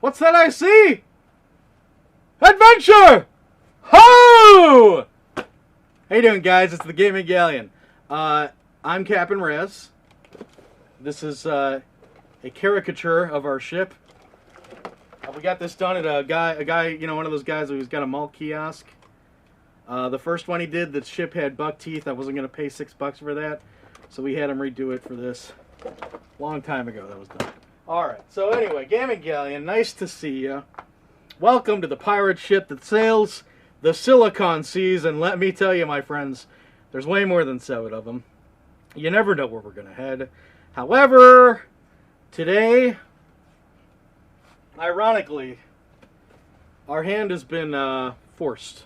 What's that I see? Adventure! Ho! How you doing, guys? It's the Gaming Galleon. I'm Captain Raz. This is a caricature of our ship. We got this done at a guy, you know, one of those guys who's got a malt kiosk. The first one he did, the ship had buck teeth. I wasn't going to pay $6 for that, so we had him redo it for this. Long time ago that was done. Alright, so anyway, Gaming Galleon, nice to see you. Welcome to the pirate ship that sails the Silicon Seas, and let me tell you, my friends, there's way more than 7 of them. You never know where we're going to head. However, today, ironically, our hand has been forced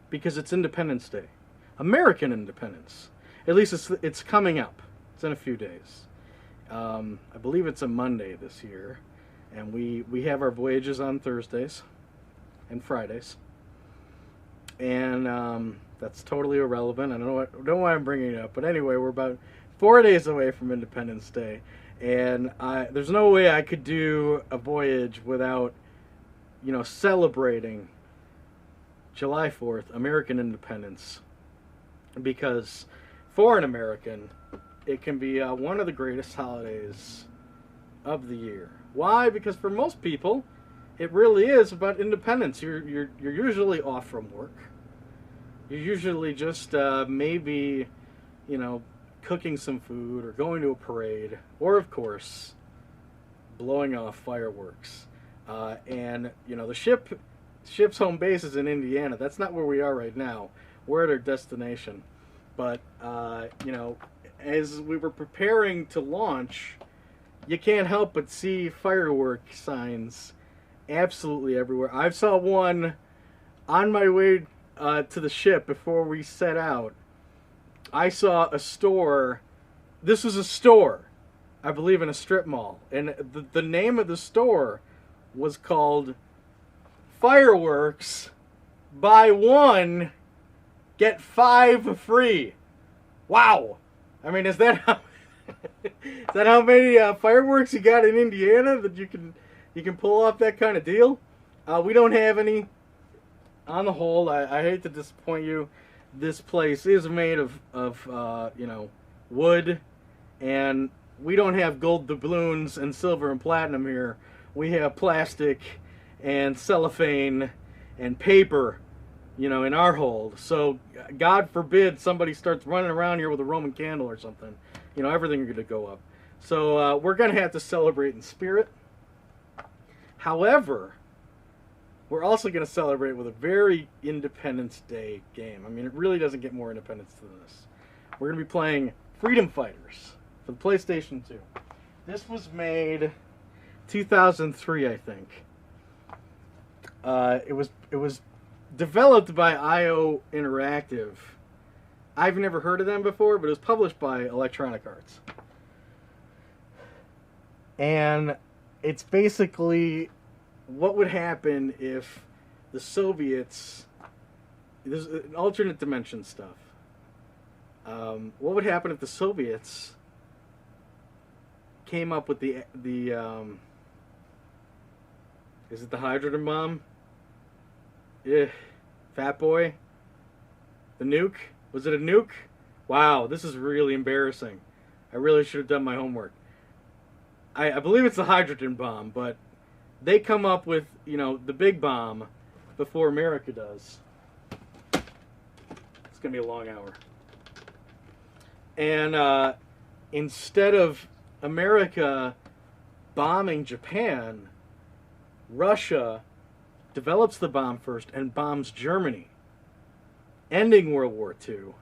because it's Independence Day. American independence. At least it's coming up. It's in a few days. I believe it's a Monday this year, and we have our voyages on Thursdays and Fridays, and that's totally irrelevant. I don't know why I'm bringing it up, but anyway, we're about 4 days away from Independence Day, and there's no way I could do a voyage without, you know, celebrating July 4th, American independence, because for an American, it can be one of the greatest holidays of the year. Why? Because for most people, it really is about independence. You're usually off from work. You're usually just maybe, you know, cooking some food or going to a parade, or of course, blowing off fireworks. And you know, the ship's home base is in Indiana. That's not where we are right now. We're at our destination. But you know, as we were preparing to launch, you can't help but see firework signs absolutely everywhere. I saw one on my way to the ship before we set out. I saw a store. This was a store, I believe, in a strip mall. And the name of the store was called Fireworks Buy One, Get 5 Free. Wow. I mean, is that how many fireworks you got in Indiana that you can pull off that kind of deal? We don't have any. On the whole, I hate to disappoint you. This place is made of you know, wood, and we don't have gold doubloons and silver and platinum here. We have plastic and cellophane and paper, you know, in our hold. So God forbid somebody starts running around here with a Roman candle or something. You know, everything's going to go up. So we're going to have to celebrate in spirit. However, we're also going to celebrate with a very Independence Day game. I mean, it really doesn't get more independence than this. We're going to be playing Freedom Fighters for the PlayStation 2. This was made 2003, I think. It was developed by IO Interactive. I've never heard of them before, but it was published by Electronic Arts. And it's basically what would happen if the Soviets... There's alternate dimension stuff. What would happen if the Soviets came up with the is it the hydrogen bomb? Yeah. Fat Boy? The nuke? Was it a nuke? Wow, this is really embarrassing. I really should have done my homework. I believe it's the hydrogen bomb, but they come up with, you know, the big bomb before America does. It's going to be a long hour. And instead of America bombing Japan, Russia develops the bomb first and bombs Germany, ending World War II.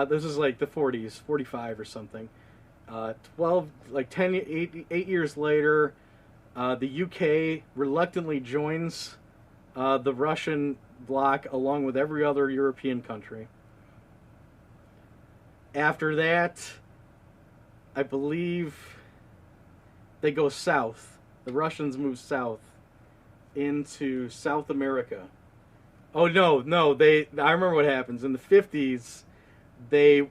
This is like the 40s, 45 or something. 8 years later, the UK reluctantly joins the Russian bloc along with every other European country. After that, I believe they go south. The Russians move south into South America. Oh no, I remember what happens. In the 50s, they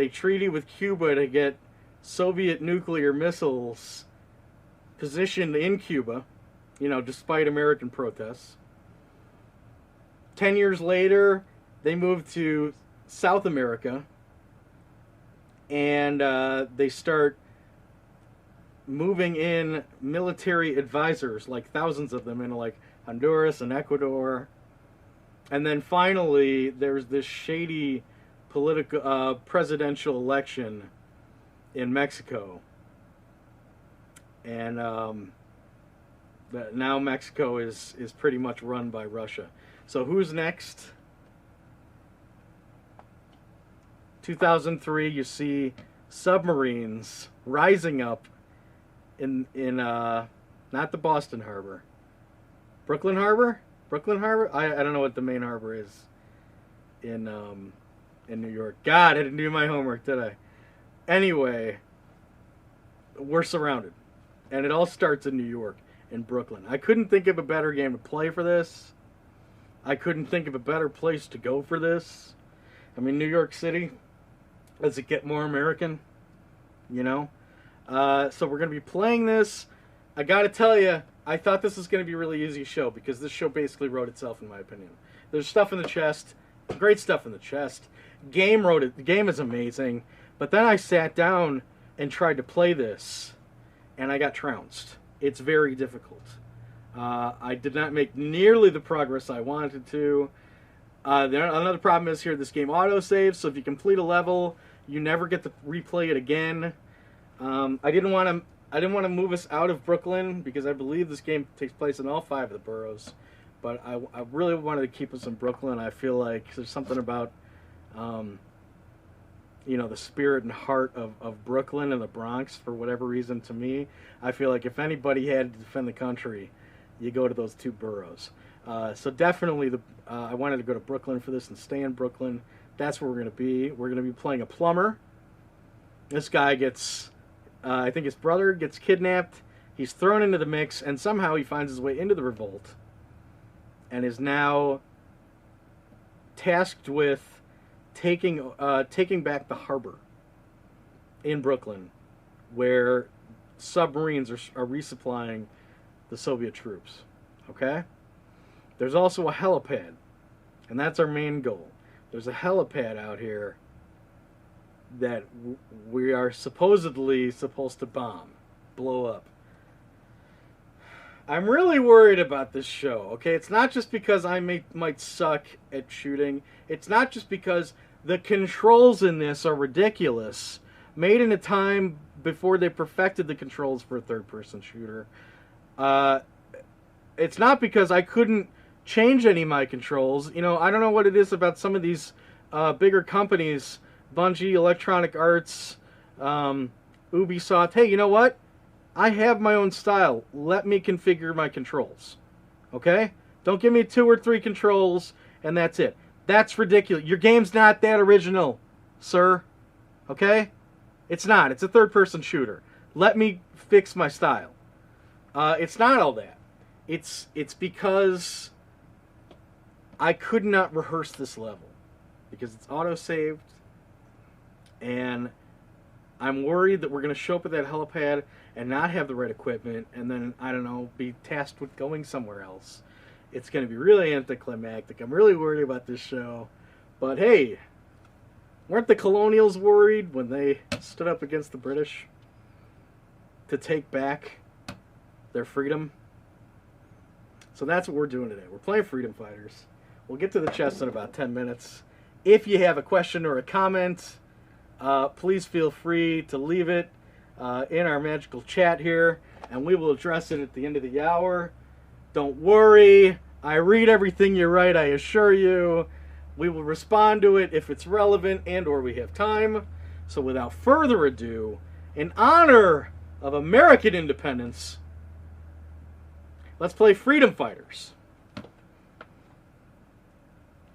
treaty with Cuba to get Soviet nuclear missiles positioned in Cuba, you know, despite American protests. 10 years later, they moved to South America, and they start moving in military advisors, like thousands of them, into like Honduras and Ecuador. And then finally, there's this shady political presidential election in Mexico, and now Mexico is pretty much run by Russia. So who's next? 2003, you see submarines rising up in not the Boston Harbor, Brooklyn Harbor. I don't know what the main harbor is in New York. God, I didn't do my homework, did I? Anyway, we're surrounded, and it all starts in New York, in Brooklyn. I couldn't think of a better game to play for this. I couldn't think of a better place to go for this. I mean, New York City, does it get more American? You know? So we're going to be playing this. I got to tell you, I thought this was going to be a really easy show, because this show basically wrote itself, in my opinion. There's stuff in the chest, great stuff in the chest. Game wrote it. The game is amazing. But then I sat down and tried to play this, and I got trounced. It's very difficult. I did not make nearly the progress I wanted to. Another problem is here, this game autosaves, so if you complete a level, you never get to replay it again. I didn't want to move us out of Brooklyn, because I believe this game takes place in all 5 of the boroughs. But I really wanted to keep us in Brooklyn. I feel like there's something about, you know, the spirit and heart of Brooklyn and the Bronx, for whatever reason, to me. I feel like if anybody had to defend the country, you go to those 2 boroughs. So definitely, I wanted to go to Brooklyn for this and stay in Brooklyn. That's where we're going to be. We're going to be playing a plumber. This guy gets, I think his brother gets kidnapped. He's thrown into the mix, and somehow he finds his way into the revolt, and is now tasked with taking back the harbor in Brooklyn, where submarines are resupplying the Soviet troops. Okay? There's also a helipad, and that's our main goal. There's a helipad out here that we are supposedly supposed to blow up. I'm really worried about this show, okay? It's not just because I might suck at shooting. It's not just because the controls in this are ridiculous, made in a time before they perfected the controls for a third-person shooter. It's not because I couldn't change any of my controls. You know, I don't know what it is about some of these bigger companies, Bungie, Electronic Arts, Ubisoft. Hey, you know what? I have my own style. Let me configure my controls. Okay? Don't give me 2 or 3 controls and that's it. That's ridiculous. Your game's not that original, sir. Okay? It's not. It's a third-person shooter. Let me fix my style. It's not all that. It's because I could not rehearse this level, because it's auto-saved, and I'm worried that we're going to show up at that helipad and not have the right equipment, and then, I don't know, be tasked with going somewhere else. It's going to be really anticlimactic. I'm really worried about this show. But hey, weren't the colonials worried when they stood up against the British to take back their freedom? So that's what we're doing today. We're playing Freedom Fighters. We'll get to the chest in about 10 minutes. If you have a question or a comment, please feel free to leave it in our magical chat here, and we will address it at the end of the hour. Don't worry, I read everything you write, I assure you. We will respond to it if it's relevant and or we have time. So without further ado, in honor of American independence, let's play Freedom Fighters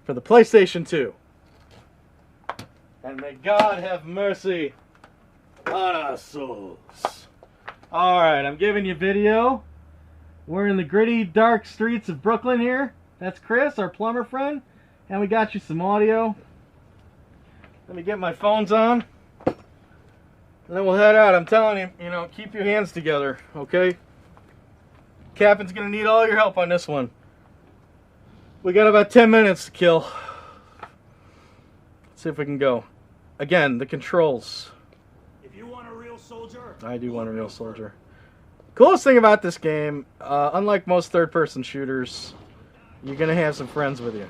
for the PlayStation 2. And may God have mercy on our souls. Alright, I'm giving you video. We're in the gritty, dark streets of Brooklyn here. That's Chris, our plumber friend. And we got you some audio. Let me get my phones on. And then we'll head out. I'm telling you, you know, keep your hands together, okay? Captain's gonna need all your help on this one. We got about 10 minutes to kill. Let's see if we can go. Again, the controls. If you want a real soldier, I do want a real soldier. Coolest thing about this game, unlike most third-person shooters, you're gonna have some friends with you.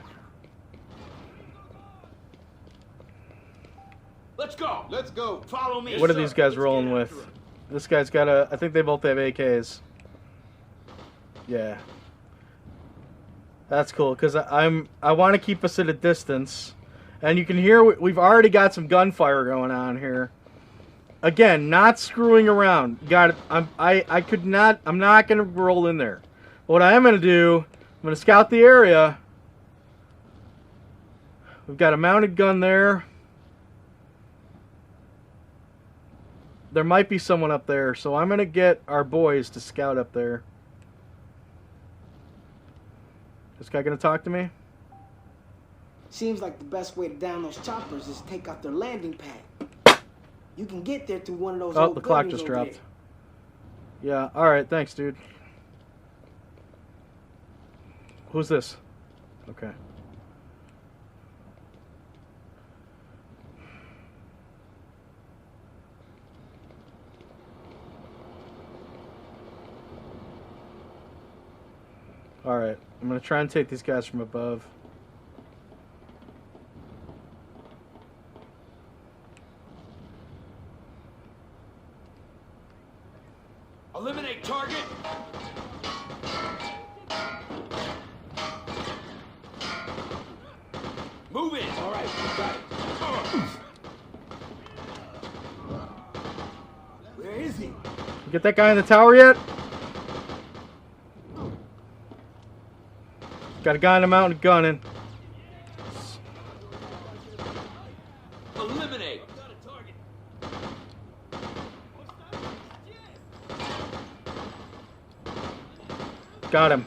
let's go. Let's go. Follow me. What are these guys rolling with? This guy's got a... I think they both have AKs. Yeah. That's cool, because I want to keep us at a distance. And you can hear we've already got some gunfire going on here. Again, not screwing around. Got it. I'm not gonna roll in there. What I am gonna do, I'm gonna scout the area. We've got a mounted gun there. There might be someone up there, so I'm gonna get our boys to scout up there. This guy gonna talk to me? Seems like the best way to down those choppers is to take out their landing pad. You can get there through one of those old the clock buildings just over dropped. Yeah, alright, thanks, dude. Who's this? Okay. Alright, I'm gonna try and take these guys from above. Eliminate target. Move it. All right, you got it. Where is he? You get that guy in the tower yet? Got a guy on the mountain gunning. Eliminate. Got him.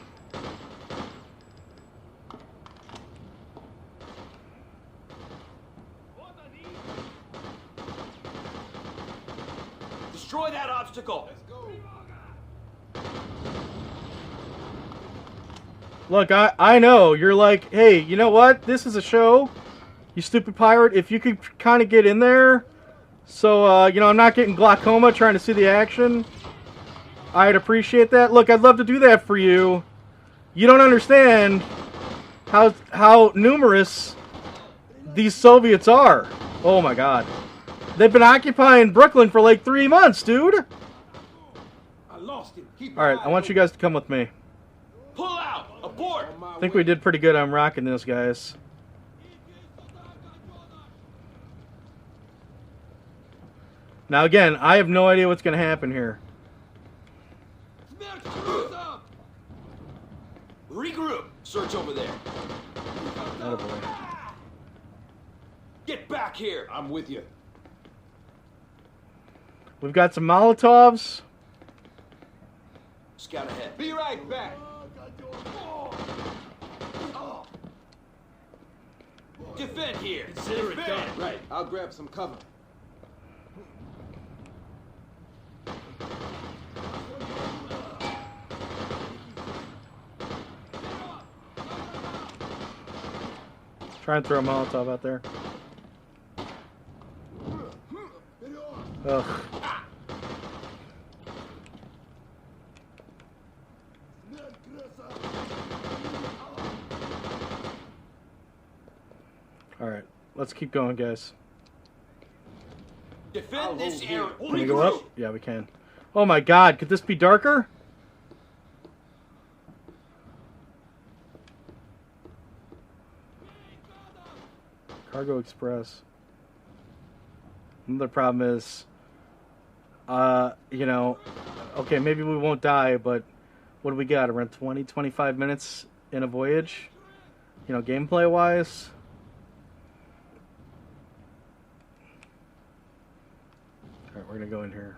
Destroy that obstacle. Look, I know. You're like, hey, you know what? This is a show. You stupid pirate. If you could kind of get in there. So, you know, I'm not getting glaucoma trying to see the action. I'd appreciate that. Look, I'd love to do that for you. You don't understand how numerous these Soviets are. Oh, my God. They've been occupying Brooklyn for like 3 months, dude. I lost him. All right, I want you guys to come with me. Pull out. Abort. I think we did pretty good on rocking this, guys. Now, again, I have no idea what's going to happen here. Regroup. Search over there. Attaboy. Get back here. I'm with you. We've got some Molotovs. Scout ahead. Be right back. Defend here. Consider it done. Right. I'll grab some cover. Try and throw a Molotov out there. Ugh. Alright, let's keep going, guys. Defend this area. Can we go up? Yeah, we can. Oh my God, could this be darker? Cargo Express. Another problem is, you know, okay, maybe we won't die, but what do we got? Around 20, 25 minutes in a voyage? You know, gameplay-wise? Alright, we're gonna go in here.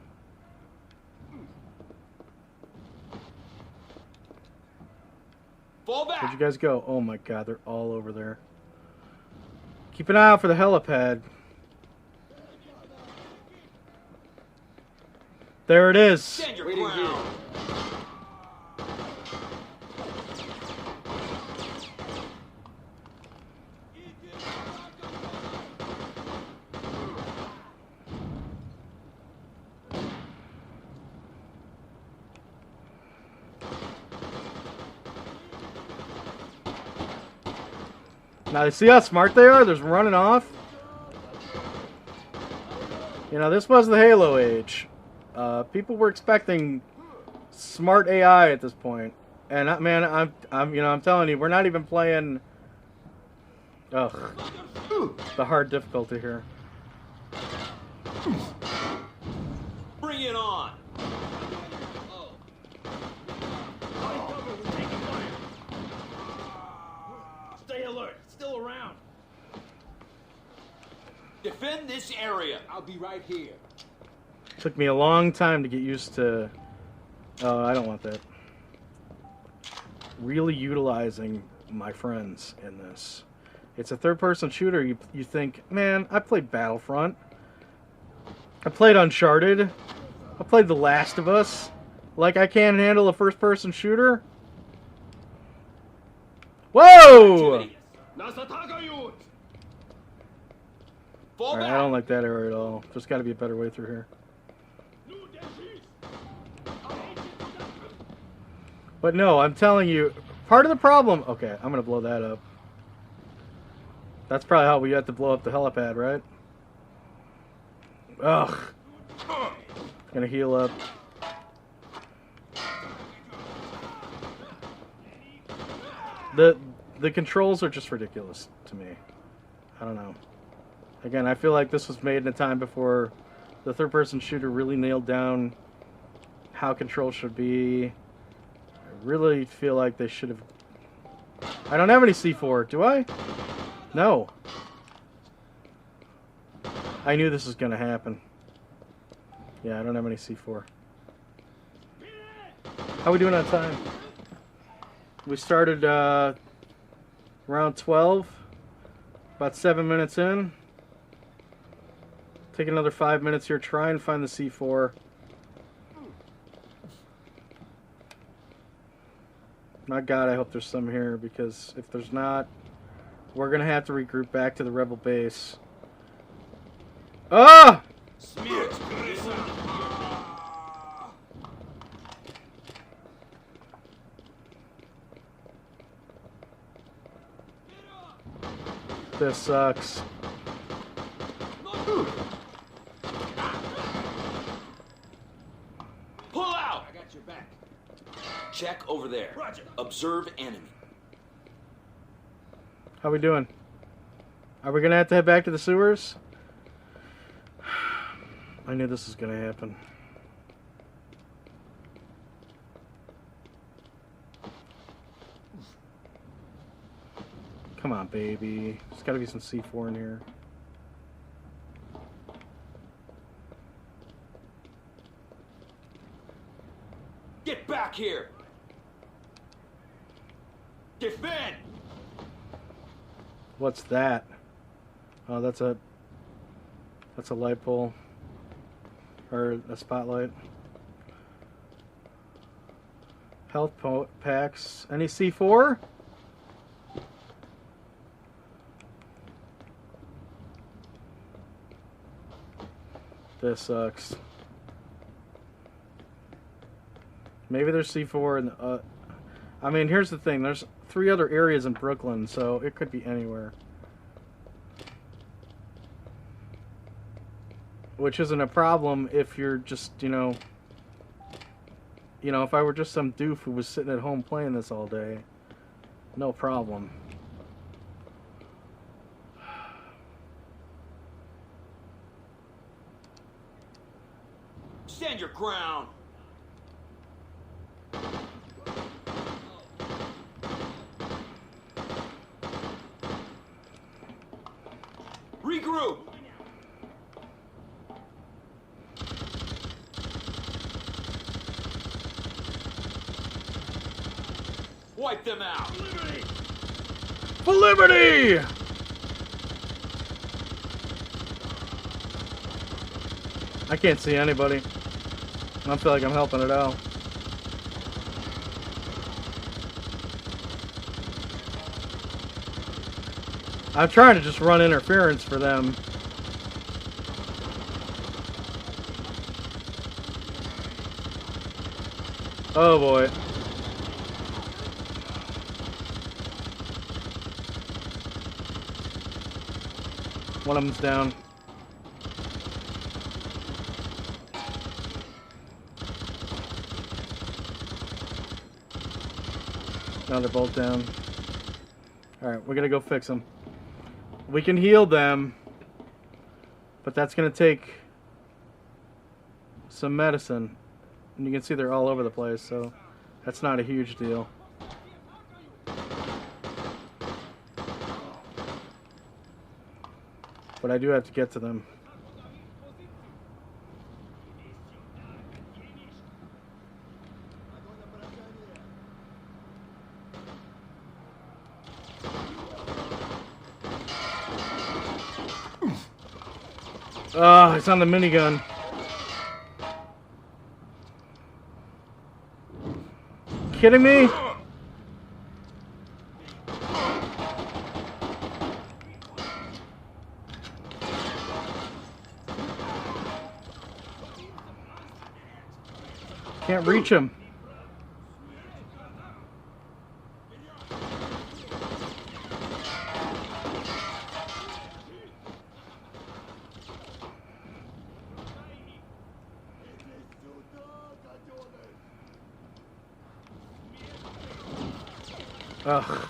Fall back. Where'd you guys go? Oh my God, they're all over there. Keep an eye out for the helipad. There it is. Stand your ground. Now, you see how smart they are? They're running off. You know, this was the Halo age. People were expecting smart AI at this point. And, man, I'm telling you, we're not even playing... Ugh. The hard difficulty here. Bring it on. Stay alert. It's still around. Defend this area. I'll be right here. Took me a long time to get used to... Oh, I don't want that. Really utilizing my friends in this. It's a third-person shooter. You think, man, I played Battlefront. I played Uncharted. I played The Last of Us. Like I can't handle a first-person shooter? Whoa! Fall Alright, back. I don't like that area at all. There's got to be a better way through here. But no, I'm telling you, part of the problem... Okay, I'm going to blow that up. That's probably how we had to blow up the helipad, right? Ugh. Gonna heal up. The controls are just ridiculous to me. I don't know. Again, I feel like this was made in a time before the third-person shooter really nailed down how control should be. I really feel like they should have... I don't have any C4, do I? No. I knew this was going to happen. Yeah, I don't have any C4. How are we doing on time? We started around 12. About 7 minutes in. Take another 5 minutes here. Try and find the C4. My God, I hope there's some here, because if there's not, we're going to have to regroup back to the rebel base. Ah! This sucks. Pull out. I got your back. Check over there. Roger. Observe enemy. How we doing? Are we going to have to head back to the sewers? I knew this was going to happen. Come on, baby. There's got to be some C4 in here. Get back here. Defend. What's that? Oh, that's a light pole. Or a spotlight. Health packs. Any C4? This sucks. Maybe there's C4 in the... I mean, here's the thing. There's 3 other areas in Brooklyn, so it could be anywhere. Which isn't a problem if you're just, you know, if I were just some doof who was sitting at home playing this all day, no problem. Stand your ground. Regroup. Wipe them out. For liberty! I can't see anybody. I don't feel like I'm helping at all. I'm trying to just run interference for them. Oh boy. One of them's down. Now they're both down. Alright, we're gonna go fix them. We can heal them, but that's gonna take some medicine. And you can see they're all over the place, so that's not a huge deal. But I do have to get to them. Oh, it's on the minigun. Kidding me? Can't reach him. Ugh.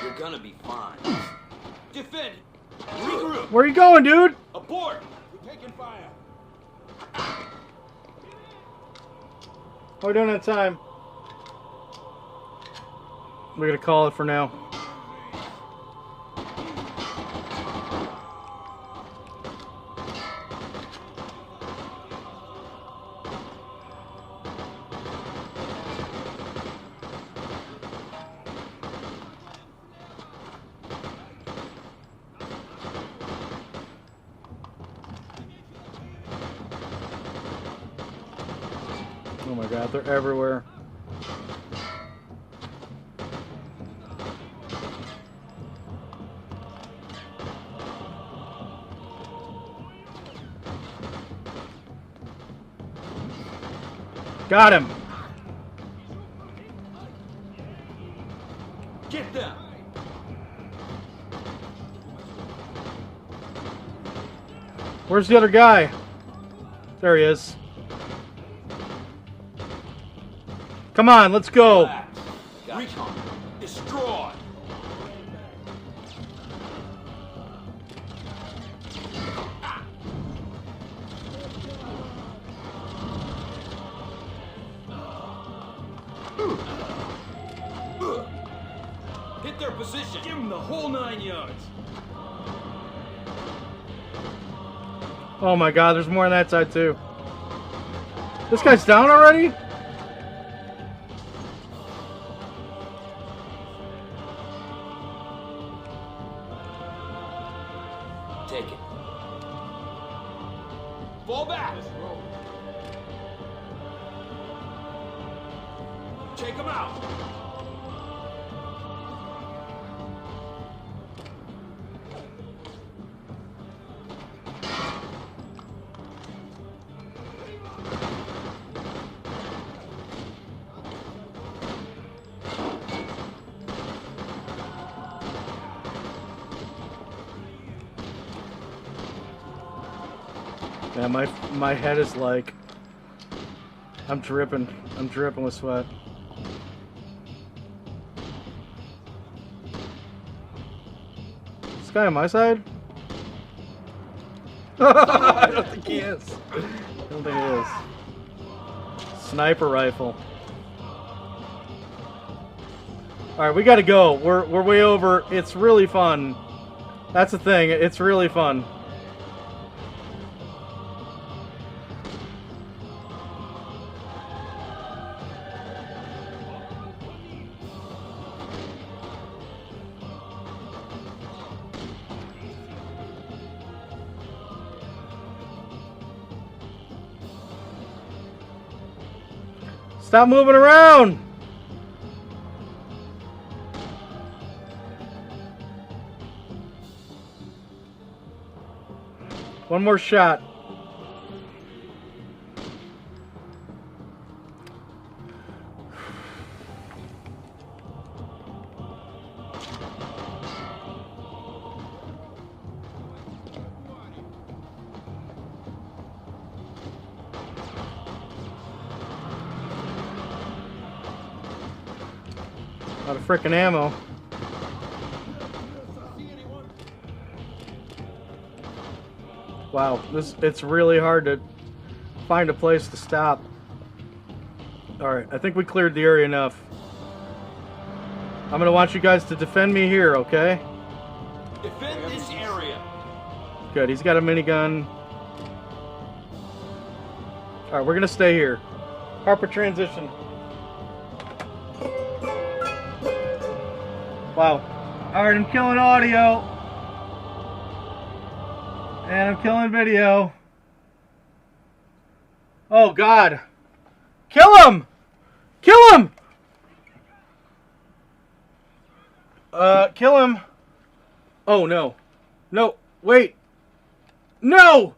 You're gonna be fine. Defend! Regroup! Where are you going, dude? Abort! We're taking fire. We don't have time. We're gonna call it for now. Oh my god, they're everywhere. Got him. Get them! Where's the other guy? There he is. Come on, let's go. Recon! Destroy! Hit their position! Give them the whole 9 yards! Oh my god, there's more on that side too. This guy's down already? Take it. Fall back! Take him out! Yeah, my head is like, I'm dripping with sweat. This guy on my side? I don't think he is. I don't think he is. Sniper rifle. Alright, we gotta go. We're way over. It's really fun. That's the thing, it's really fun. Stop moving around! One more shot. Out of frickin' ammo. Wow, it's really hard to find a place to stop. Alright, I think we cleared the area enough. I'm gonna want you guys to defend me here, okay? Defend this area. Good, he's got a minigun. Alright, we're gonna stay here. Harper transition. Wow. Alright, I'm killing audio. And I'm killing video. Oh, God. Kill him! Kill him! Kill him. Oh, no. No, wait. No!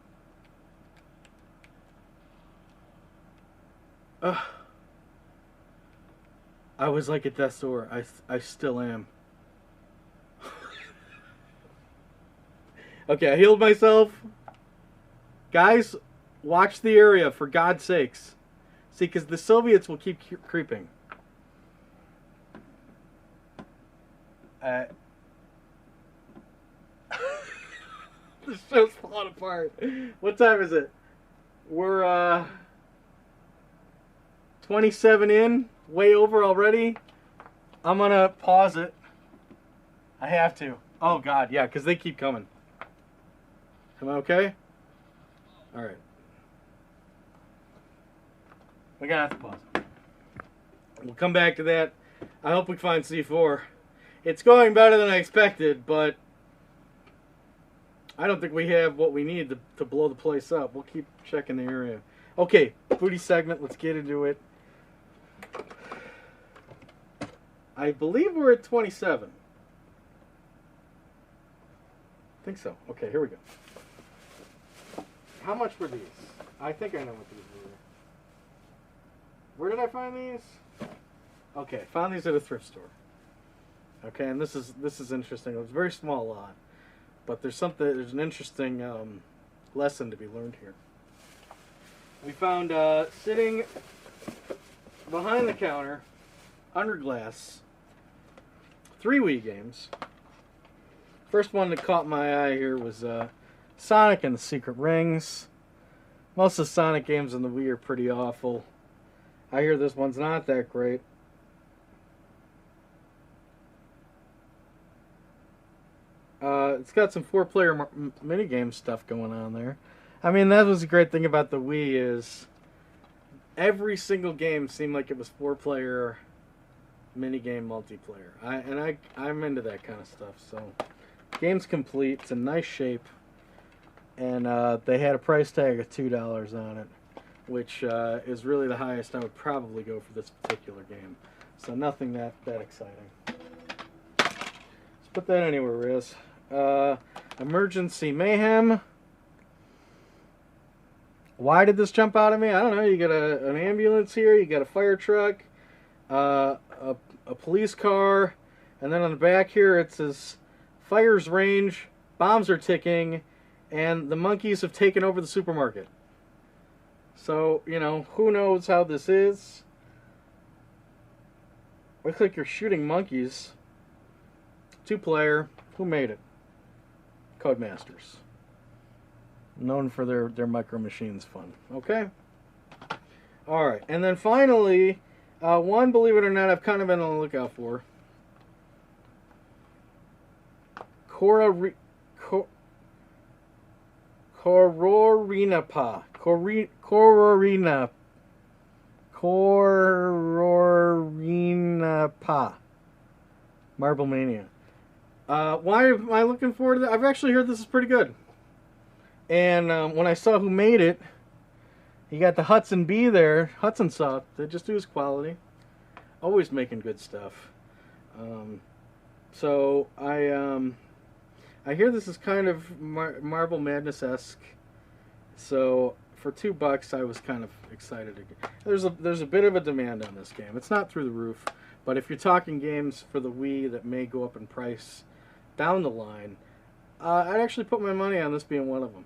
I was like at death's door. I still am. Okay, I healed myself. Guys, watch the area, for God's sakes. See, because the Soviets will keep creeping. This show's falling apart. What time is it? We're, 27 in. Way over already. I'm gonna pause it. I have to. Oh, God, yeah, because they keep coming. Am I okay? Alright. We're gonna have to pause it. We'll come back to that. I hope we find C4. It's going better than I expected, but I don't think we have what we need to blow the place up. We'll keep checking the area. Okay, booty segment. Let's get into it. I believe we're at 27. I think so. Okay, here we go. How much were these? I think I know what these were. Where did I find these? Okay, found these at a thrift store. Okay, and this is interesting. It was a very small lot, but there's an interesting lesson to be learned here. We found sitting behind the counter, under glass, 3 Wii games. First one that caught my eye here was Sonic and the Secret Rings. Most of the Sonic games on the Wii are pretty awful. I hear this one's not that great. It's got some 4-player minigame stuff going on there. I mean, that was the great thing about the Wii is every single game seemed like it was 4-player minigame multiplayer. I'm into that kind of stuff. So, game's complete. It's in nice shape. And they had a price tag of $2 on it, which is really the highest I would probably go for this particular game. So nothing that exciting. Let's put that anywhere, Riz. Emergency Mayhem. Why did this jump out at me? I don't know. You got an ambulance here. You got a fire truck, a police car, and then on the back here it says fires range, bombs are ticking, and the monkeys have taken over the supermarket. So, you know, who knows how this is? Looks like you're shooting monkeys. 2-player. Who made it? Codemasters. Known for their Micro Machines fun. Okay? Alright. And then finally, one, believe it or not, I've kind of been on the lookout for. Kororinapa. Marble Mania. Why am I looking forward to that? I've actually heard this is pretty good. And when I saw who made it, you got the Hudson B there. Hudson Soft. They just do his quality. Always making good stuff. So I hear this is kind of Marble Madness-esque. So for $2, I was kind of excited. There's a bit of a demand on this game. It's not through the roof, but if you're talking games for the Wii that may go up in price down the line, I'd actually put my money on this being one of them.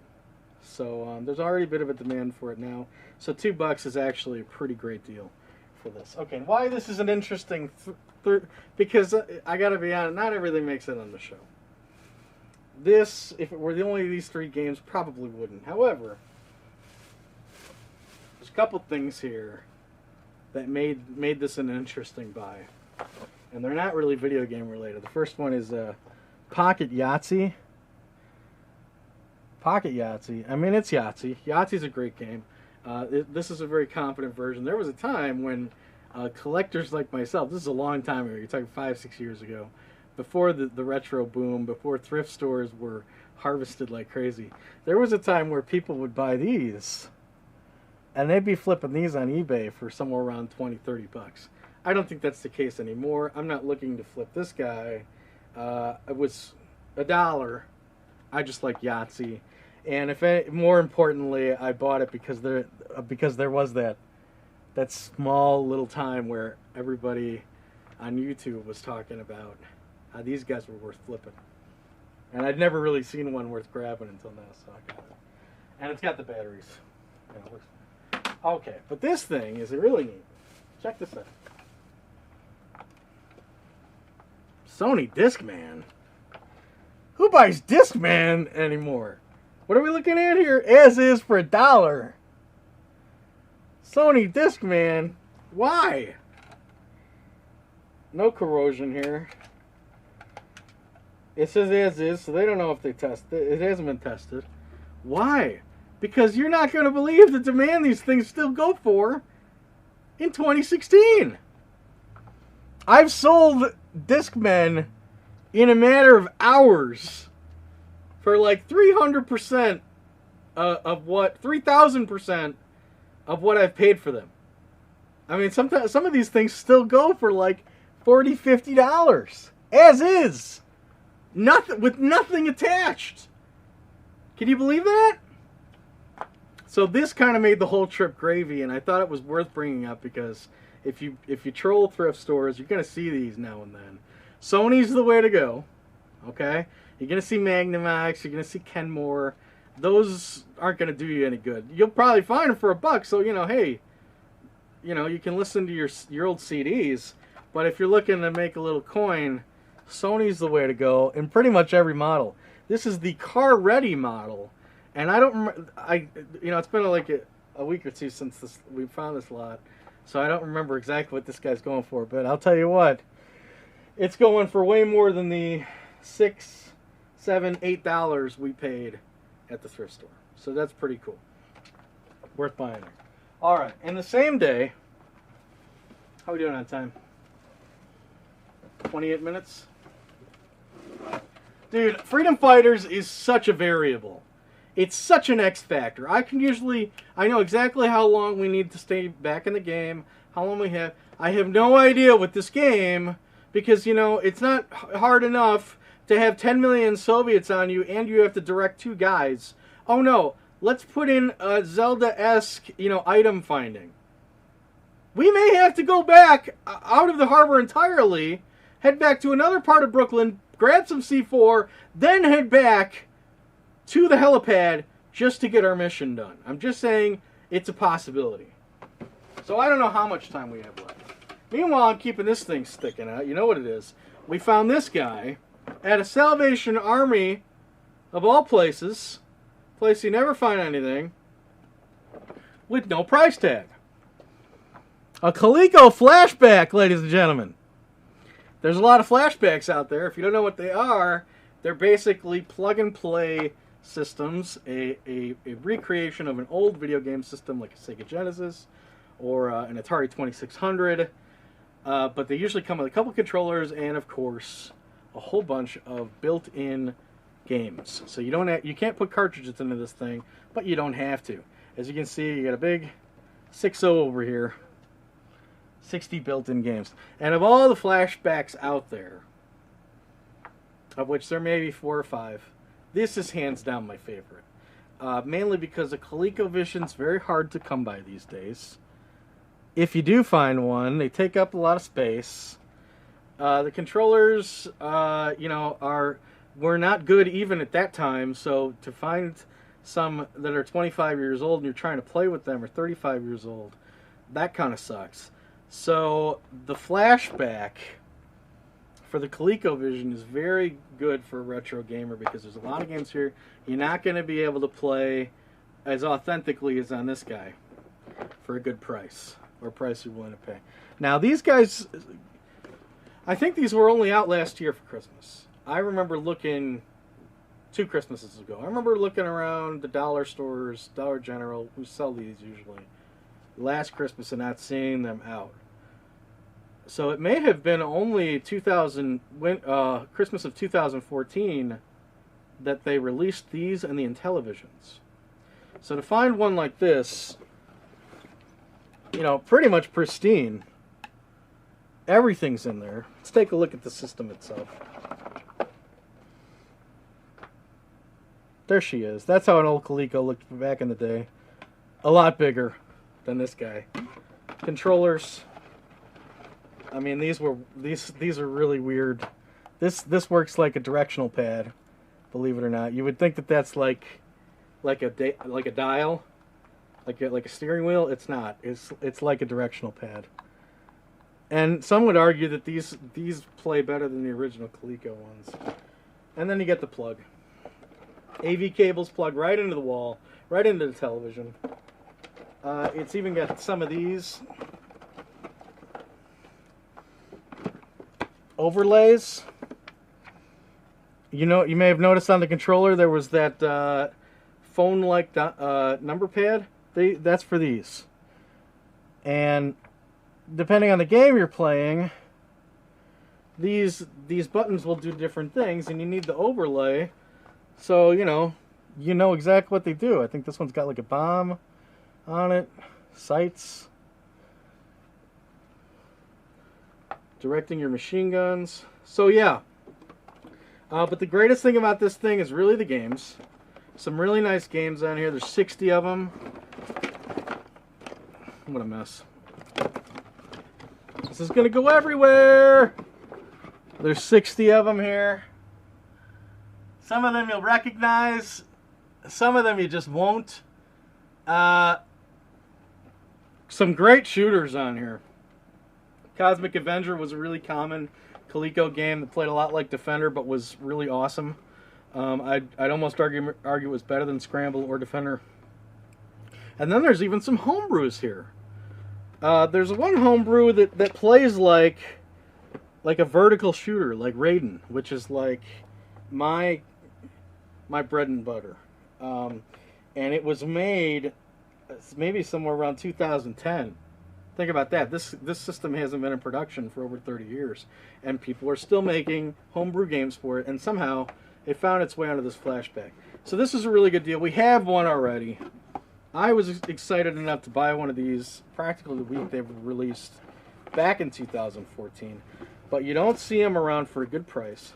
So there's already a bit of a demand for it now. So $2 is actually a pretty great deal for this. Okay, why this is an interesting because I gotta be honest, not everything makes it on the show. This, if it were the only of these 3 games, probably wouldn't. However, there's a couple things here that made this an interesting buy. And they're not really video game related. The first one is Pocket Yahtzee. Pocket Yahtzee. I mean, it's Yahtzee. Yahtzee's a great game. This is a very confident version. There was a time when collectors like myself, this is a long time ago, you're talking 5-6 years ago, before the retro boom, before thrift stores were harvested like crazy, there was a time where people would buy these, and they'd be flipping these on eBay for somewhere around $20-30. I don't think that's the case anymore. I'm not looking to flip this guy. It was $1. I just like Yahtzee. And more importantly, I bought it because there was that small little time where everybody on YouTube was talking about how these guys were worth flipping. And I'd never really seen one worth grabbing until now, so I got it. And it's got the batteries. Okay, but this thing is really neat. Check this out. Sony Discman. Who buys Discman anymore? What are we looking at here? As is for $1. Sony Discman. Why? No corrosion here. It says as is, so they don't know if they tested it. It hasn't been tested. Why? Because you're not going to believe the demand these things still go for in 2016. I've sold Discmen in a matter of hours for like 300% of what, 3,000% of what I've paid for them. I mean, sometimes some of these things still go for like $40, $50 as is, nothing with nothing attached. Can you believe that? So this kind of made the whole trip gravy, and I thought it was worth bringing up because if you troll thrift stores, you're gonna see these now and then. Sony's the way to go. Okay, you're gonna see Magnavox, you're gonna see Kenmore. Those aren't gonna do you any good. You'll probably find them for $1, so hey, you can listen to your old CDs. But if you're looking to make a little coin, Sony's the way to go in pretty much every model. This is the car-ready model, and I don't remember. It's been like a week or two since we found this lot, so I don't remember exactly what this guy's going for. But I'll tell you what, it's going for way more than the $6, $7, $8 we paid at the thrift store. So that's pretty cool. Worth buying there. All right, and the same day, how are we doing on time? 28 minutes? Dude, Freedom Fighters is such a variable. It's such an X factor. I know exactly how long we need to stay back in the game, how long we have. I have no idea with this game because, it's not hard enough to have 10 million Soviets on you and you have to direct 2 guys. Oh no, let's put in a Zelda-esque, item finding. We may have to go back out of the harbor entirely, head back to another part of Brooklyn, grab some C4, then head back to the helipad just to get our mission done. I'm just saying it's a possibility. So I don't know how much time we have left. Meanwhile, I'm keeping this thing sticking out. You know what it is. We found this guy at a Salvation Army, of all places, place you never find anything, with no price tag. A Coleco flashback, ladies and gentlemen. There's a lot of flashbacks out there. If you don't know what they are, they're basically plug-and-play systems, a recreation of an old video game system like a Sega Genesis or an Atari 2600. But they usually come with a couple controllers and, of course, a whole bunch of built-in games. So you can't put cartridges into this thing, but you don't have to. As you can see, you got a big 6.0 over here. 60 built-in games. And of all the flashbacks out there, of which there may be 4 or 5, this is hands down my favorite. Mainly because the ColecoVision's very hard to come by these days. If you do find one, they take up a lot of space. The controllers, were not good even at that time, so to find some that are 25 years old and you're trying to play with them or 35 years old, that kind of sucks. So the flashback for the ColecoVision is very good for a retro gamer because there's a lot of games here you're not going to be able to play as authentically as on this guy for a good price, or price you're willing to pay. Now these guys, I think these were only out last year for Christmas. I remember looking 2 Christmases ago. I remember looking around the dollar stores, Dollar General, who sell these usually, last Christmas and not seeing them out. So it may have been only Christmas of 2014 that they released these and the Intellivisions. So to find one like this, you know, pretty much pristine, everything's in there. Let's take a look at the system itself. There she is. That's how an old Coleco looked back in the day. A lot bigger than this guy. Controllers. I mean, these are really weird. This works like a directional pad, believe it or not. You would think that that's like a dial, like a steering wheel. It's not. It's like a directional pad. And some would argue that these play better than the original Coleco ones. And then you get the plug. AV cables plug right into the wall, right into the television. It's even got some of these overlays. You know, you may have noticed on the controller there was that phone-like number pad. That's for these. And depending on the game you're playing, these buttons will do different things, and you need the overlay. So, you know exactly what they do. I think this one's got like a bomb on it. Sights. Directing your machine guns. So, yeah. But the greatest thing about this thing is really the games. Some really nice games on here. There's 60 of them. What a mess. This is going to go everywhere. There's 60 of them here. Some of them you'll recognize. Some of them you just won't. Some great shooters on here. Cosmic Avenger was a really common Coleco game that played a lot like Defender, but was really awesome. I'd almost argue it was better than Scramble or Defender. And then there's even some homebrews here. There's one homebrew that plays like a vertical shooter, like Raiden, which is like my bread and butter. And it was made maybe somewhere around 2010. Think about that. This system hasn't been in production for over 30 years, and people are still making homebrew games for it, and somehow it found its way onto this flashback. So this is a really good deal. We have one already. I was excited enough to buy one of these practically the week they were released back in 2014, but you don't see them around for a good price.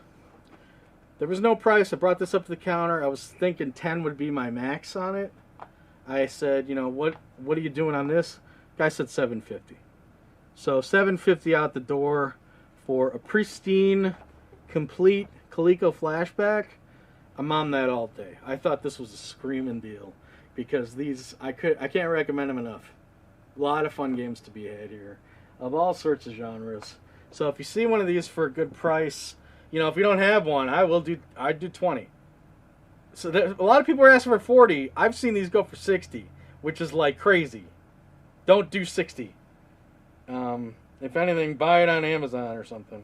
There was no price. I brought this up to the counter. I was thinking 10 would be my max on it. I said, you know, what are you doing on this? Guy said $750. So $750 out the door for a pristine, complete Coleco flashback. I'm on that all day. I thought this was a screaming deal because these I can't recommend them enough. A lot of fun games to be had here of all sorts of genres. So if you see one of these for a good price, you know, if you don't have one, I'd do 20. So a lot of people are asking for 40. I've seen these go for 60, which is like crazy. Don't do 60. If anything, buy it on Amazon or something.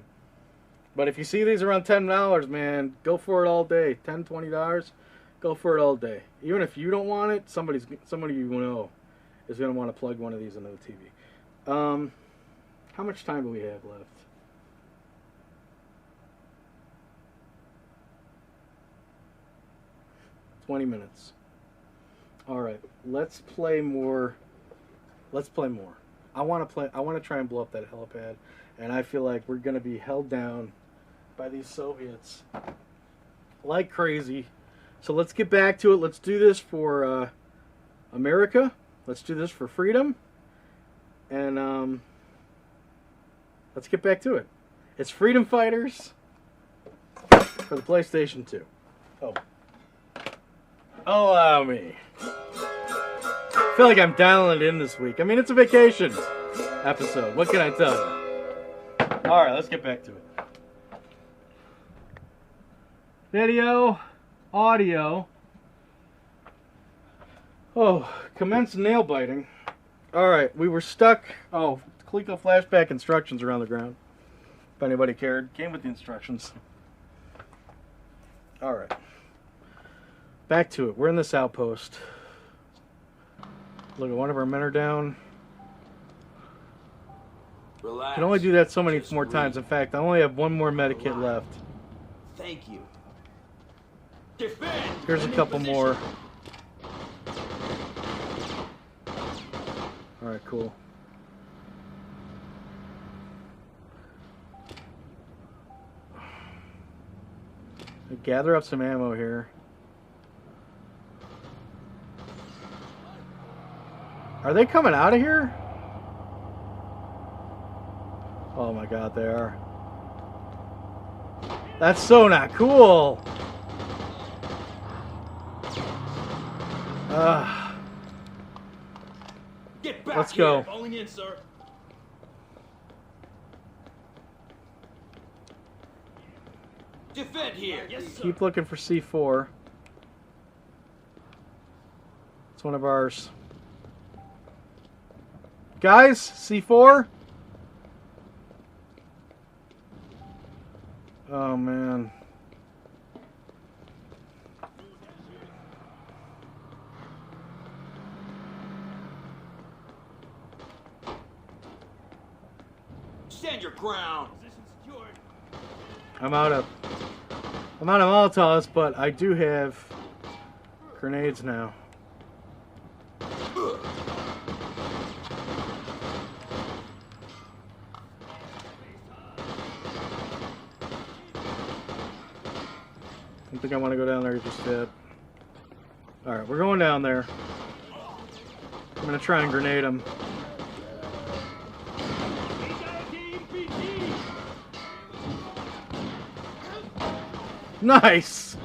But if you see these around $10, man, go for it all day. $10, $20, go for it all day. Even if you don't want it, somebody you know is going to want to plug one of these into the TV. How much time do we have left? $20 minutes. All right, let's play more. I want to try and blow up that helipad, and I feel like we're going to be held down by these Soviets like crazy. So let's get back to it. Let's do this for America. Let's do this for freedom, and let's get back to it. It's Freedom Fighters for the PlayStation 2. Oh, allow me. I feel like I'm dialing it in this week. I mean, it's a vacation episode. What can I tell you? All right, let's get back to it. Video, audio. Oh, commence nail biting. Alright, we were stuck. Oh, Coleco flashback instructions are on the ground. If anybody cared. Came with the instructions. Alright. Back to it. We're in this outpost. Look, one of our men are down. Relax. Can only do that so many Just more breathe. times. In fact, I only have one more medikit left. Thank you. Defend. Here's a Defend couple position. more. Alright, cool. Gather up some ammo here. Are they coming out of here? Oh my god, they are. That's so not cool! Get back Let's here. go. Falling in, sir. Defend here. Yes, sir. Keep looking for C4. It's one of ours. Guys, C4? Oh man. Stand your ground. Position secured. I'm out of Molotovs, but I do have grenades now. I don't think I want to go down there just yet. Alright, we're going down there. I'm going to try and grenade him. Nice!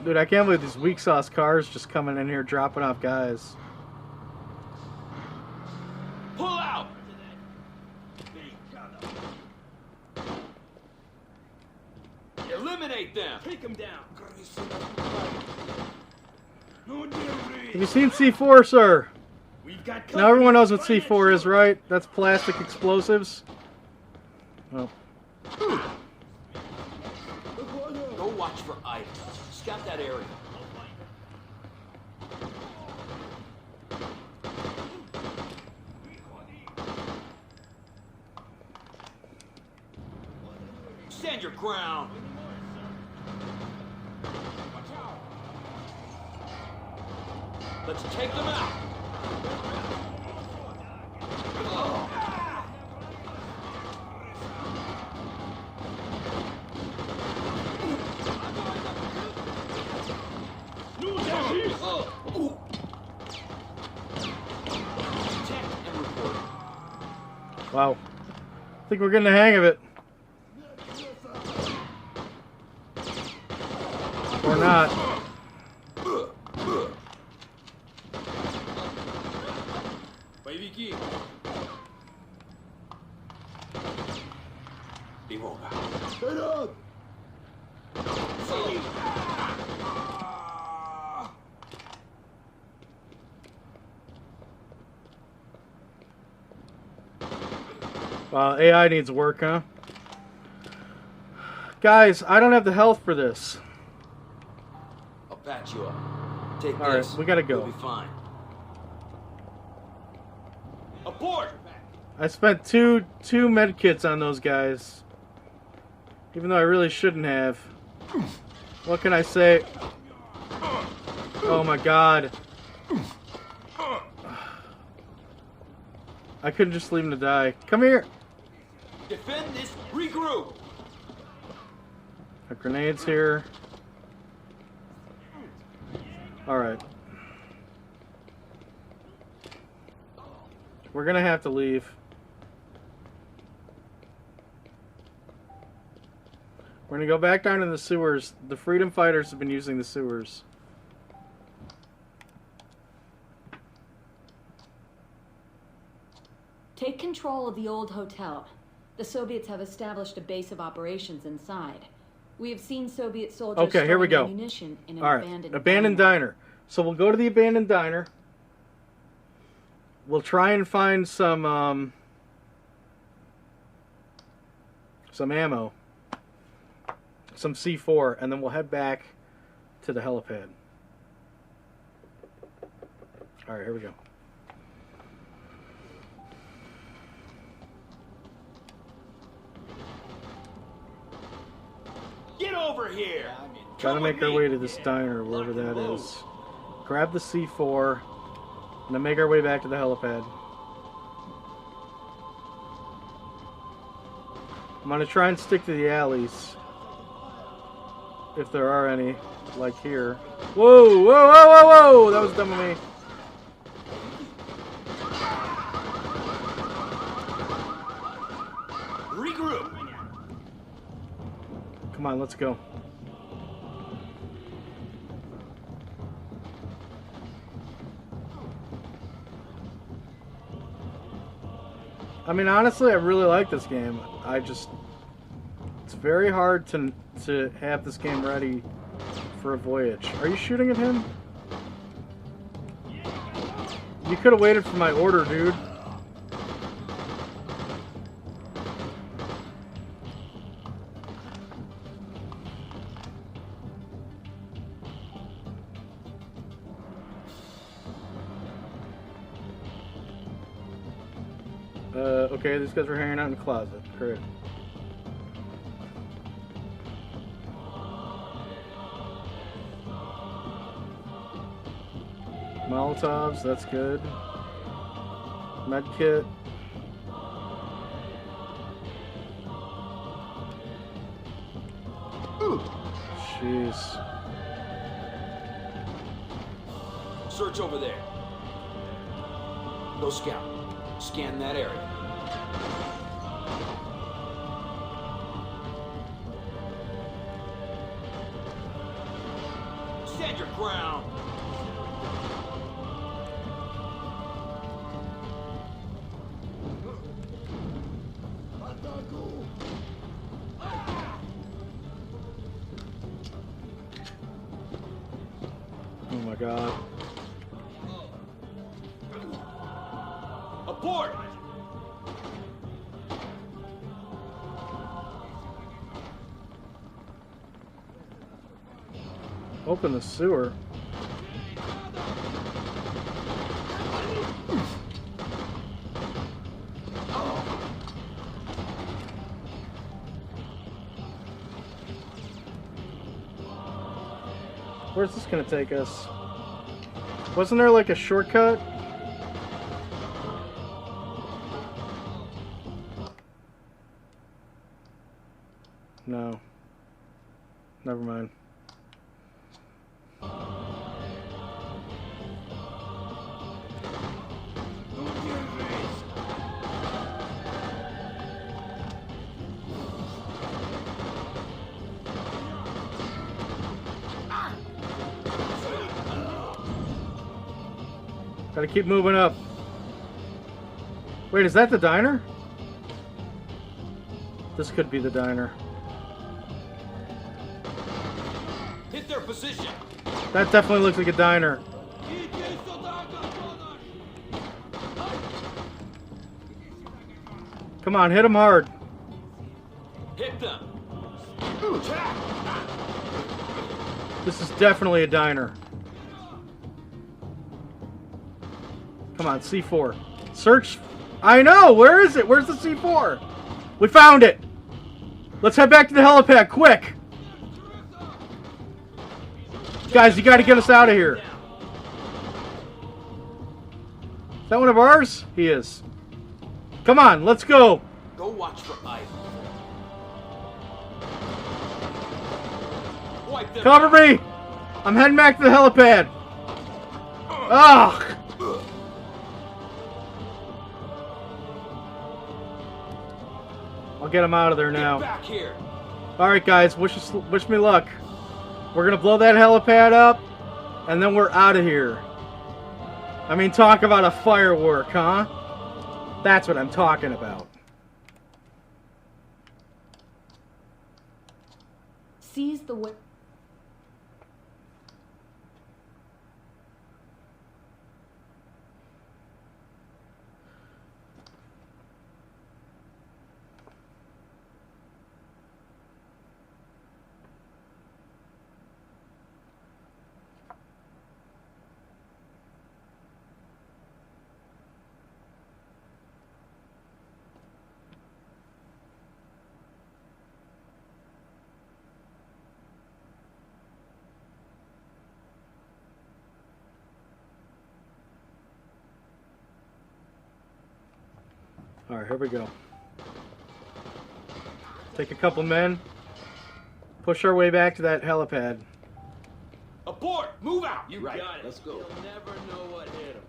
Dude, I can't believe these weak sauce cars just coming in here dropping off guys. Pull out. Eliminate them. Take him down. Have you seen C4, sir? We've got Now everyone knows what company. C4 is, right? That's plastic explosives. Oh. Go watch for items. Scout that area. Stand your ground. Let's take them out. Detect and report. Wow. I think we're getting the hang of it. Or not. Боевики. Тревога. Wow, AI needs work, huh? Guys, I don't have the health for this. I'll patch you up. Take All right, this. we gotta go. You'll be fine. Abort! I spent two med kits on those guys. Even though I really shouldn't have. What can I say? Oh my god. I couldn't just leave him to die. Come here! Defend this. Regroup. Got grenades here. Alright. We're gonna have to leave. We're gonna go back down in the sewers. The freedom fighters have been using the sewers. Take control of the old hotel. The Soviets have established a base of operations inside. We have seen Soviet soldiers Okay, here we go. ammunition in an All right, abandoned abandoned diner. So we'll go to the abandoned diner. We'll try and find some ammo, some C4, and then we'll head back to the helipad. All right, here we go. Get over here! Gotta make our way to this diner, wherever that is. Grab the C4, and then make our way back to the helipad. I'm gonna try and stick to the alleys, if there are any, like here. Whoa, whoa, whoa, whoa, whoa! That was dumb of me. Regroup! Come on, let's go. I mean, honestly, I really like this game. It's very hard to have this game ready for a voyage. Are you shooting at him? You could have waited for my order, dude. Okay, these guys were hanging out in the closet. Great. Molotovs, that's good. Medkit. Jeez. Search over there. Go scout. Scan that area. Stand your ground. Oh my god. Abort! Open the sewer. Where's this gonna take us? Wasn't there like a shortcut? No. Never mind. Gotta keep moving up. Wait, is that the diner? This could be the diner. Hit their position. That definitely looks like a diner. Come on, hit them hard. Hit them. This is definitely a diner. Come on, C4. Search. I know! Where is it? Where's the C4? We found it! Let's head back to the helipad, quick! Guys, you gotta get us out of here. Is that one of ours? He is. Come on, let's go! Go watch for ice. Wipe them Cover me! I'm heading back to the helipad. Ugh! I'll get him out of there now. Get back here. Alright guys, wish me luck. We're gonna blow that helipad up, and then we're out of here. I mean, talk about a firework, huh? That's what I'm talking about. Seize the way. Alright, here we go. Take a couple men. Push our way back to that helipad. Abort! Move out! You Right, got it. let's go. You'll never know what hit him.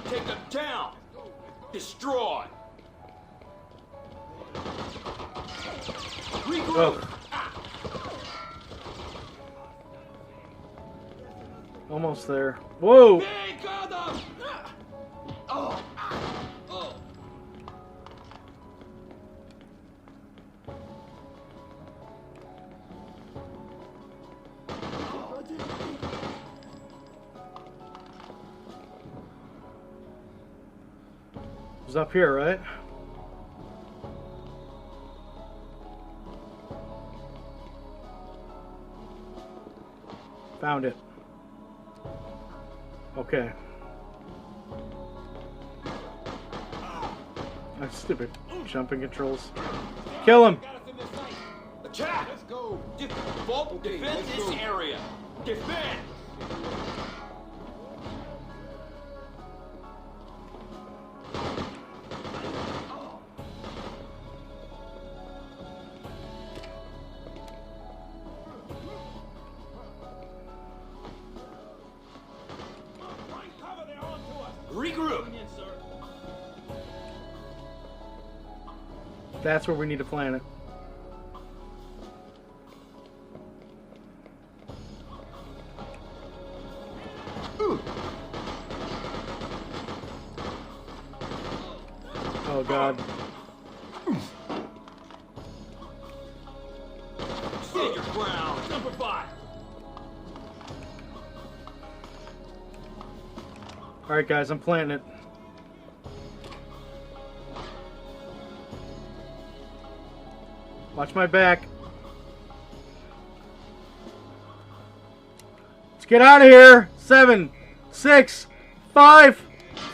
Take them down! Destroy! Regroup! Oh. Almost there. Whoa! Hey, got them! Oh! Oh! It was up here, right? Found it. Okay. That's stupid. Jumping controls. Kill him! Attack! Let's go! Defend this area! Defend! Regroup! That's where we need to plant it. Oh God. Stand your ground! Number 5! Alright guys, I'm planting it. Watch my back. Let's get out of here. 7, 6, 5,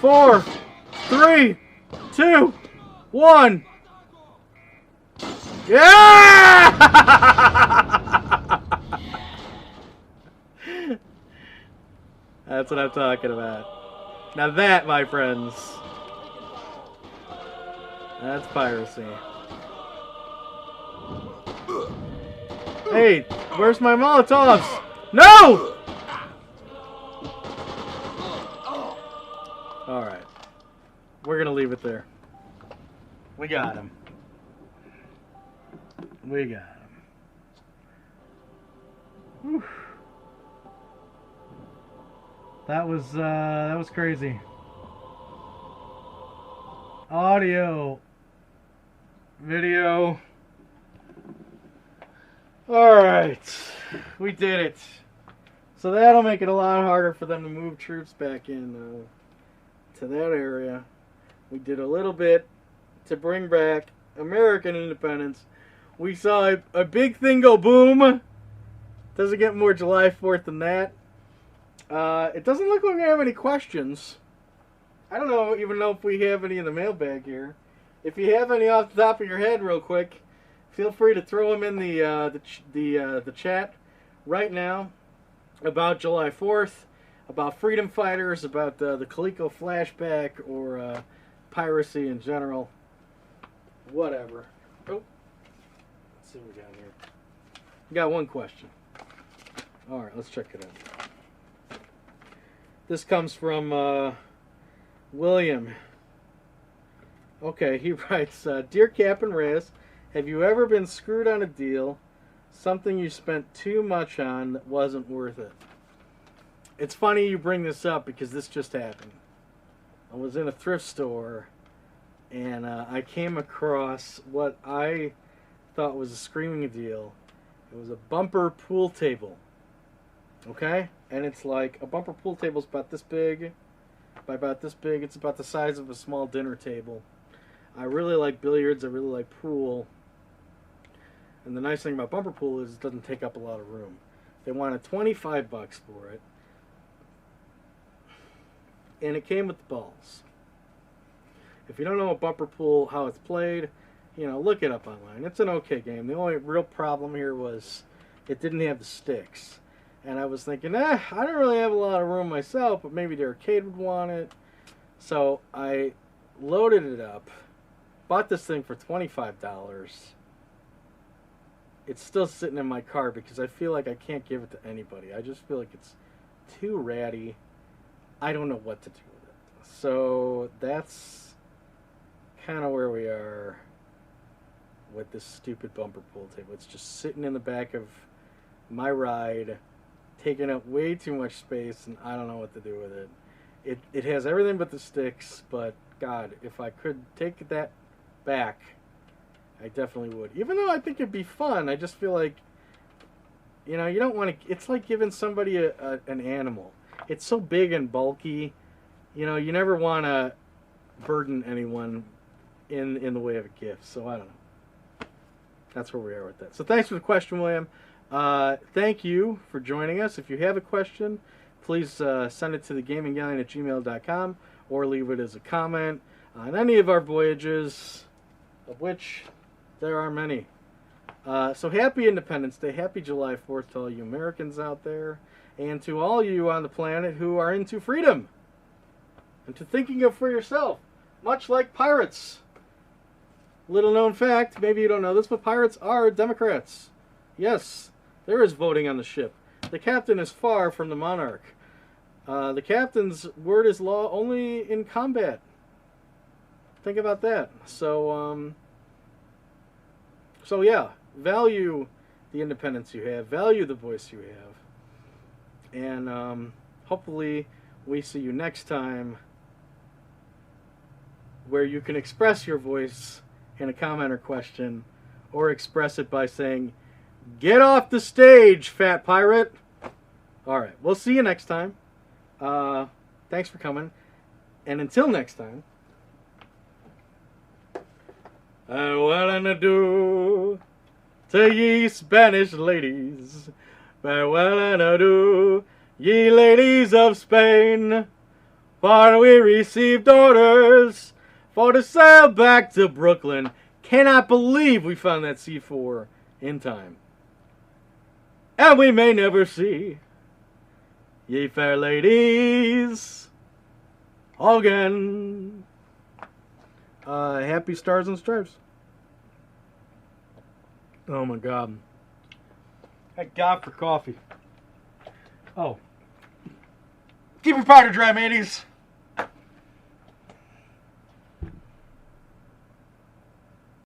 4, 3, 2, 1. Yeah! That's what I'm talking about. Now that, my friends, that's piracy. Hey, where's my Molotovs? No! Alright. We're gonna leave it there. We got him. We got him. Whew. That was crazy. Audio. Video. Alright. We did it. So that'll make it a lot harder for them to move troops back in to that area. We did a little bit to bring back American independence. We saw a big thing go boom. Doesn't get more July 4th than that. It doesn't look like we have any questions. I don't even know if we have any in the mailbag here. If you have any off the top of your head real quick, feel free to throw them in the chat right now about July 4th, about freedom fighters, about the Coleco flashback, or piracy in general. Whatever. Oh, let's see what we got here. We got one question. All right, let's check it out. This comes from William. Okay, he writes, Dear Cap and Reyes, have you ever been screwed on a deal, something you spent too much on that wasn't worth it? it's funny you bring this up because this just happened. I was in a thrift store, and I came across what I thought was a screaming deal. It was a bumper pool table. Okay? And it's like, a bumper pool table is about this big. By about this big, it's about the size of a small dinner table. I really like billiards. I really like pool. And the nice thing about bumper pool is it doesn't take up a lot of room. They wanted $25 for it. And it came with the balls. If you don't know a bumper pool, how it's played, look it up online. It's an okay game. The only real problem here was it didn't have the sticks. And I was thinking, I don't really have a lot of room myself, but maybe the arcade would want it. So I loaded it up, bought this thing for $25. It's still sitting in my car because I feel like I can't give it to anybody. I just feel like it's too ratty. I don't know what to do with it. So that's kind of where we are with this stupid bumper pool table. It's just sitting in the back of my ride, taking up way too much space, and I don't know what to do with it. It has everything but the sticks, but God, if I could take that back, I definitely would. Even though I think it'd be fun, I just feel like, you don't want to... It's like giving somebody an animal. It's so big and bulky, you never want to burden anyone in the way of a gift. So I don't know. That's where we are with that. So thanks for the question, William. Thank you for joining us. If you have a question, please send it to thegaminggalleon@gmail.com or leave it as a comment on any of our voyages, of which there are many. So happy Independence Day. Happy July 4th to all you Americans out there. And to all you on the planet who are into freedom and to thinking of for yourself, much like pirates. Little known fact, maybe you don't know this, but pirates are Democrats. Yes, there is voting on the ship. The captain is far from the monarch. The captain's word is law only in combat. Think about that. So yeah, value the independence you have, value the voice you have. And hopefully we see you next time where you can express your voice in a comment or question, or express it by saying, "Get off the stage, fat pirate." All right, we'll see you next time. Thanks for coming. And until next time, well and adieu to ye Spanish ladies. Farewell and adieu, ye ladies of Spain, for we received orders for to sail back to Brooklyn. Cannot believe we found that C4 in time. And we may never see ye fair ladies again. Happy Stars and Stripes. Oh my God. Thank God for coffee. Oh. Keep your powder dry, mateys.